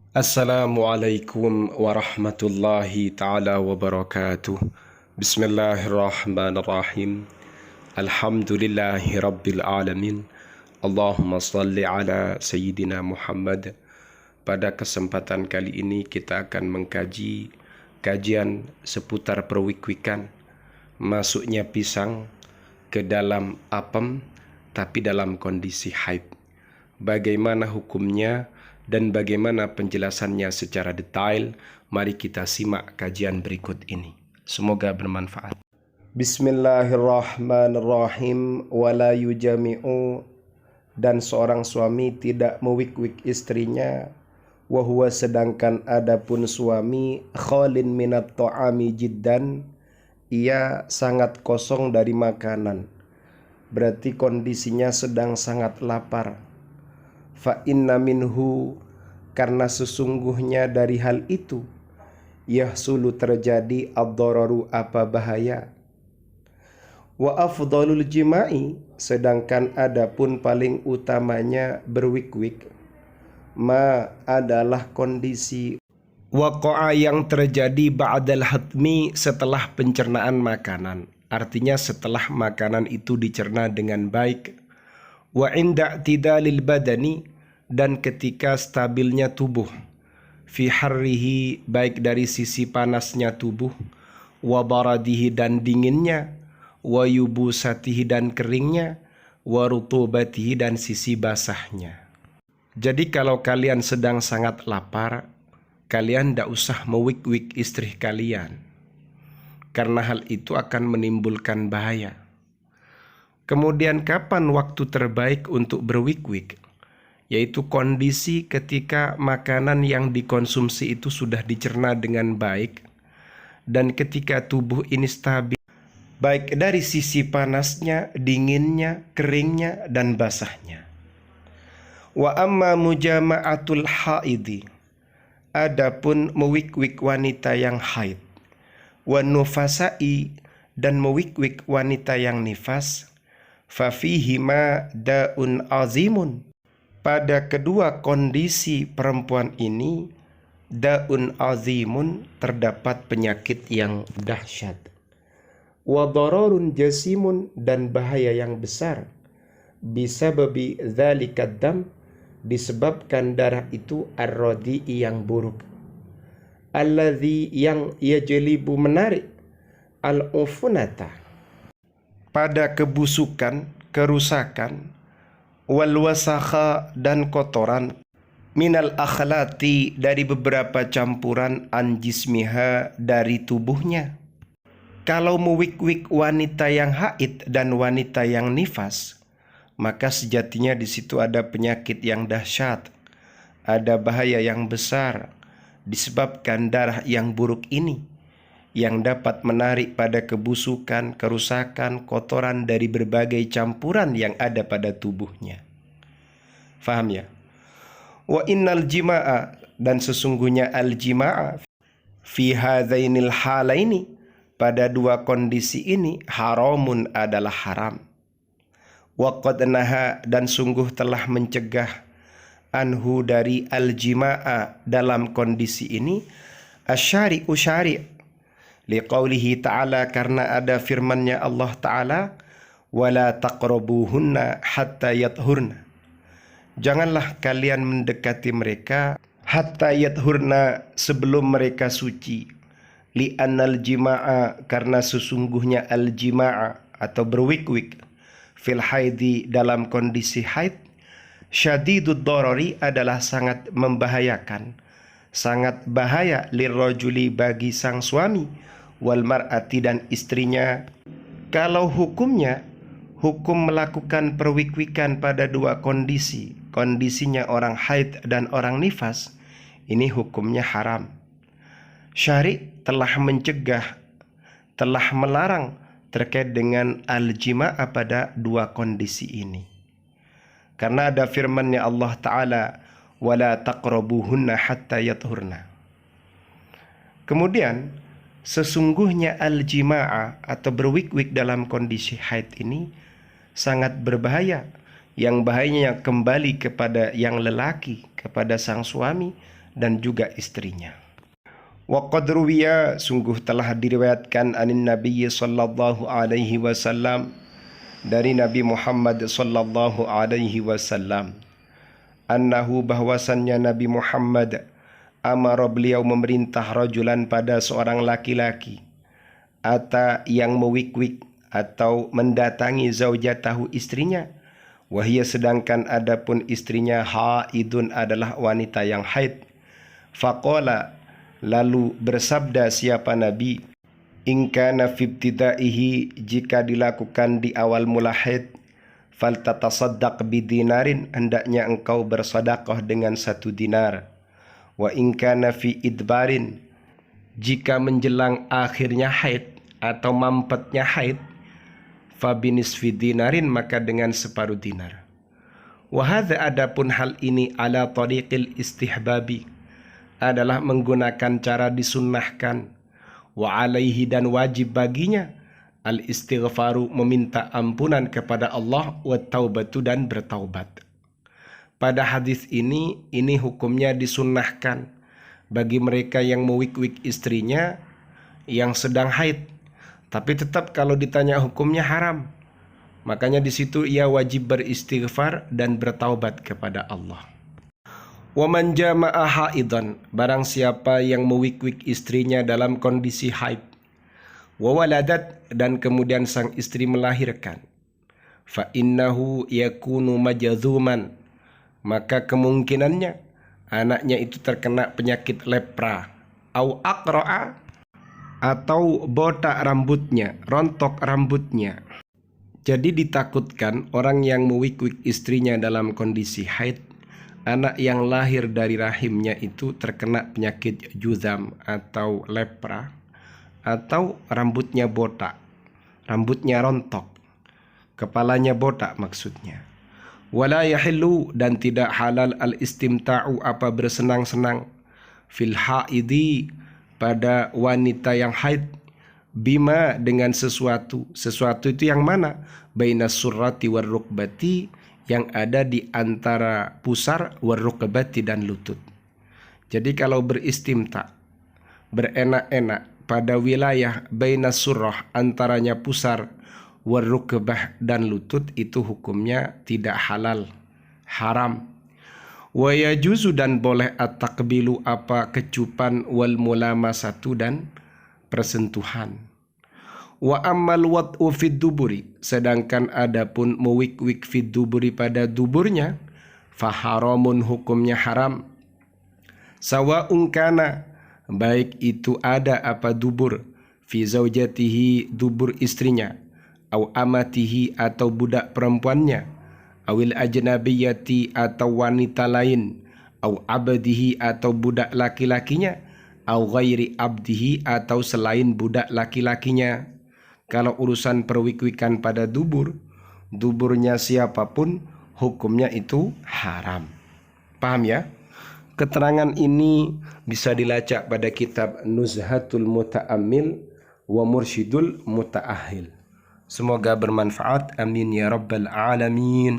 Assalamualaikum warahmatullahi ta'ala wabarakatuh. Bismillahirrahmanirrahim. Alhamdulillahi rabbil alamin. Allahumma salli ala Sayyidina Muhammad. Pada kesempatan kali ini kita akan mengkaji kajian seputar perwik-wikan, masuknya pisang ke dalam apem tapi dalam kondisi haid. Bagaimana hukumnya dan bagaimana penjelasannya secara detail? Mari kita simak kajian berikut ini. Semoga bermanfaat. Bismillahirrahmanirrahim. Wala yujami'u, dan seorang suami tidak mewik-wik istrinya, wahwa sedangkan adapun suami khalin minat ta'ami jiddan, ia sangat kosong dari makanan, berarti kondisinya sedang sangat lapar. Fa inna minhu, karena sesungguhnya dari hal itu yahsulu terjadi ad-dararu, apa bahaya. Wa afdalul jima'i, sedangkan adapun paling utamanya berwik-wik, ma adalah kondisi waqa'a yang terjadi ba'dal hatmi, setelah pencernaan makanan, artinya setelah makanan itu dicerna dengan baik. Wa inda tidalil badani, dan ketika stabilnya tubuh, fi harrihi, baik dari sisi panasnya tubuh, wa baradihi, dan dinginnya, wa yubusatihi, dan keringnya, wa rutubatihi, dan sisi basahnya. Jadi kalau kalian sedang sangat lapar, kalian tidak usah mewik-wik istri kalian, karena hal itu akan menimbulkan bahaya. Kemudian kapan waktu terbaik untuk berwik-wik? Yaitu kondisi ketika makanan yang dikonsumsi itu sudah dicerna dengan baik, dan ketika tubuh ini stabil, baik dari sisi panasnya, dinginnya, keringnya, dan basahnya. Wa amma mujama'atul haidi, adapun mewik-wik wanita yang haid, wa nufasai, dan mewik-wik wanita yang nifas, fafihima da'un azimun, pada kedua kondisi perempuan ini da'un azimun, terdapat penyakit yang dahsyat, wa dararun jasimun, dan bahaya yang besar, bisababi dzalikad dam, disebabkan darah itu ar-radi'i, yang buruk, alladzi, yang yajlibu, menarik, al-ufunata, pada kebusukan, kerusakan, wal wasakha, dan kotoran, minal akhlati, dari beberapa campuran, an jismiha, dari tubuhnya. Kalau mewik-wik wanita yang haid dan wanita yang nifas, maka sejatinya di situ ada penyakit yang dahsyat, ada bahaya yang besar disebabkan darah yang buruk ini, yang dapat menarik pada kebusukan, kerusakan, kotoran dari berbagai campuran yang ada pada tubuhnya. Faham ya? Wa innal jima'a, dan sesungguhnya al-jima'a, fi hadzainil halaini, pada dua kondisi ini, haramun, adalah haram. Wa qad naha, dan sungguh telah mencegah, anhu, dari al-jima'a, dalam kondisi ini, asyari'u, syari', liqaulihi ta'ala, karena ada firmannya Allah Ta'ala, wala taqrabuhunna hatta yathurna, janganlah kalian mendekati mereka, hatta yathurna, sebelum mereka suci, li'annal jima'a, karena sesungguhnya al-jima'a, atau berwik-wik, fil haidi, dalam kondisi haid, syadidud darari, adalah sangat membahayakan, sangat bahaya, lirrajuli, bagi sang suami, wal mar'ati, dan istrinya. Kalau hukumnya, hukum melakukan perwik-wikan pada dua kondisi, kondisinya orang haid dan orang nifas, ini hukumnya haram. Syari' telah mencegah, telah melarang terkait dengan al-jima'a pada dua kondisi ini. Karena ada firman-Nya Allah Ta'ala, wala taqrabuhunna hatta yathurna. Kemudian sesungguhnya al-jima'a, atau berwik-wik dalam kondisi haid ini sangat berbahaya, yang bahayanya kembali kepada yang lelaki, kepada sang suami, dan juga istrinya. Wa qad ruwiya, sungguh telah diriwayatkan anin Nabi sallallahu alaihi wasallam, dari Nabi Muhammad sallallahu alaihi wasallam, annahu, bahwasannya Nabi Muhammad amara, beliau memerintah, rajulan, pada seorang laki-laki, ata, yang mewikwik atau mendatangi zaujatahu, istrinya, wahia, sedangkan adapun istrinya haidun, adalah wanita yang haid. Faqala, lalu bersabda siapa Nabi, in kana fi ibtidaihi, jika dilakukan di awal mula haid, faltatasaddaq bidinarin, hendaknya engkau bersedekah dengan 1 dinar. Wa in kana fi idbarin, jika menjelang akhirnya haid atau mampetnya haid, fa binisfi dinarin, maka dengan 1/2 dinar. Wa hadza, adapun hal ini, ala tariqil istihbabi, adalah menggunakan cara disunnahkan, wa alaihi, dan wajib baginya, al istighfaru, meminta ampunan kepada Allah, wa taubatu, dan bertaubat. Pada hadis ini hukumnya disunnahkan bagi mereka yang mewikwik istrinya yang sedang haid, tapi tetap kalau ditanya hukumnya haram. Makanya di situ ia wajib beristighfar dan bertaubat kepada Allah. Wa man jama'a haidan, barang siapa yang mewikwik istrinya dalam kondisi haid, wa waladat, dan kemudian sang istri melahirkan, fa innahu yakunu majadzuman, maka kemungkinannya anaknya itu terkena penyakit lepra, au aqra'a, atau botak rambutnya, rontok rambutnya. Jadi ditakutkan orang yang mewikwik istrinya dalam kondisi haid, anak yang lahir dari rahimnya itu terkena penyakit juzam atau lepra, atau rambutnya botak, rambutnya rontok, kepalanya botak maksudnya. Wala yahillu, dan tidak halal al istimta'u, apa bersenang-senang, fil haidi, pada wanita yang haid, bima, dengan sesuatu itu yang mana, bainas surrati war rukbati, yang ada di antara pusar, war rukbati, dan lutut. Jadi kalau beristimta, berenak-enak pada wilayah bainas surrah, antaranya pusar, war rukbah, dan lutut, itu hukumnya tidak halal, haram. Wa yajuzu, dan boleh, at-taqbilu, apa kecupan, wal mulamasatu, dan persentuhan. Wa ammal wad'u fid duburi, sedangkan adapun mewikwik fid duburi, pada duburnya, faharamun, hukumnya haram. Sawa'un kana, baik itu ada apa dubur, fi zaujatihi, dubur istrinya, au amatihi, atau budak perempuannya, awil ajnabiyati, atau wanita lain, au abdihi, atau budak laki-lakinya, au ghairi abdihi, atau selain budak laki-lakinya. Kalau urusan perwikwikan pada duburnya siapapun, hukumnya itu haram. Paham ya? Keterangan ini bisa dilacak pada kitab Nuzhatul Muta'ammil wa Mursyidul Muta'ahil. Semoga bermanfaat. Amin ya rabbal alamin.